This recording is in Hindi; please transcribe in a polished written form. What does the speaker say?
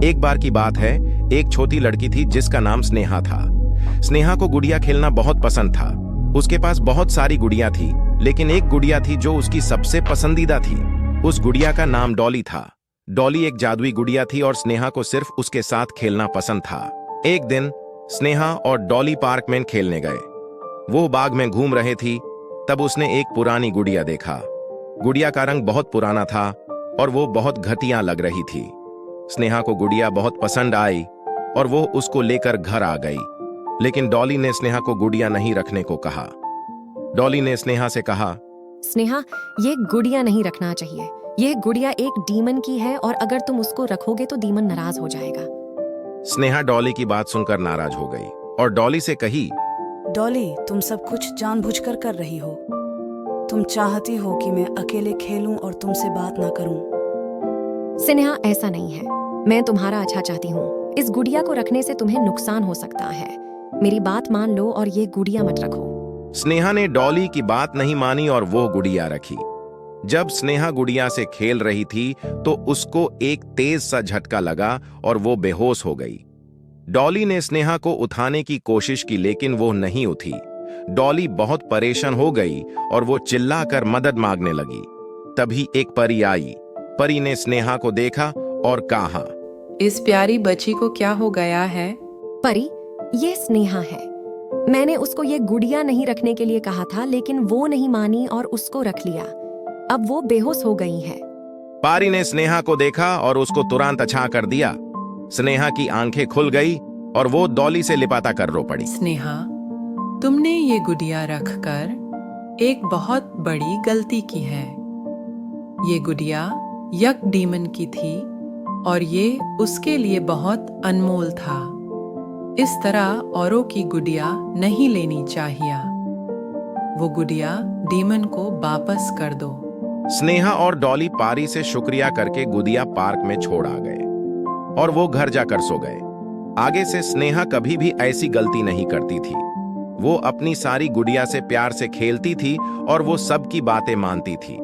एक बार की बात है, एक छोटी लड़की थी जिसका नाम स्नेहा था। स्नेहा को गुड़िया खेलना बहुत पसंद था। उसके पास बहुत सारी गुड़िया थी, लेकिन एक गुड़िया थी जो उसकी सबसे पसंदीदा थी। उस गुड़िया का नाम डॉली था। डॉली एक जादुई गुड़िया थी और स्नेहा को सिर्फ उसके साथ खेलना पसंद था। एक दिन स्नेहा और डॉली पार्क में खेलने गए। वो बाग में घूम रहे थी, तब उसने एक पुरानी गुड़िया देखा। गुड़िया का रंग बहुत पुराना था और वो बहुत घटिया लग रही थी। स्नेहा को गुड़िया बहुत पसंद आई और वो उसको लेकर घर आ गई, लेकिन डॉली ने स्नेहा को गुड़िया नहीं रखने को कहा। डॉली ने स्नेहा से कहा, स्नेहा, ये गुड़िया नहीं रखना चाहिए। ये गुड़िया एक डीमन की है और अगर तुम उसको रखोगे तो डीमन नाराज हो जाएगा। स्नेहा डॉली की बात सुनकर नाराज हो गई और डॉली से कही, डॉली, तुम सब कुछ जानबूझकर कर रही हो। तुम चाहती हो कि मैं अकेले खेलूं और तुमसे बात ना करूं। स्नेहा, ऐसा नहीं है। मैं तुम्हारा अच्छा चाहती हूँ। इस गुड़िया को रखने से तुम्हें नुकसान हो सकता है। मेरी बात मान लो और ये गुड़िया मत रखो। स्नेहा ने डॉली की बात नहीं मानी और वो गुड़िया रखी। जब स्नेहा गुड़िया से खेल रही थी तो उसको एक तेज सा झटका लगा और वो बेहोश हो गई। डॉली ने स्नेहा को उठाने की कोशिश की, लेकिन वो नहीं उठी। डॉली बहुत परेशान हो गई और वो चिल्लाकर मदद मांगने लगी। तभी एक परी आई। परी ने स्नेहा को देखा और कहा, इस प्यारी बच्ची को क्या हो गया है? परी, ये स्नेहा है। मैंने उसको ये गुड़िया नहीं रखने के लिए कहा था, लेकिन वो नहीं मानी और उसको रख लिया। अब वो बेहोश हो गई है। पारी ने स्नेहा को देखा और उसको तुरंत अच्छा कर दिया। स्नेहा की आंखें खुल गई और वो डॉली से लिपाता कर रो पड़ी। स्नेहा, तुमने ये गुड़िया रखकर एक बहुत बड़ी गलती की है। ये गुड़िया यक डीमन की थी और ये उसके लिए बहुत अनमोल था। इस तरह औरों की गुड़िया नहीं लेनी चाहिए। वो गुड़िया डीमन को वापस कर दो। स्नेहा और डॉली पारी से शुक्रिया करके गुड़िया पार्क में छोड़ आ गए और वो घर जाकर सो गए। आगे से स्नेहा कभी भी ऐसी गलती नहीं करती थी। वो अपनी सारी गुड़िया से प्यार से खेलती थी और वो सबकी बातें मानती थी।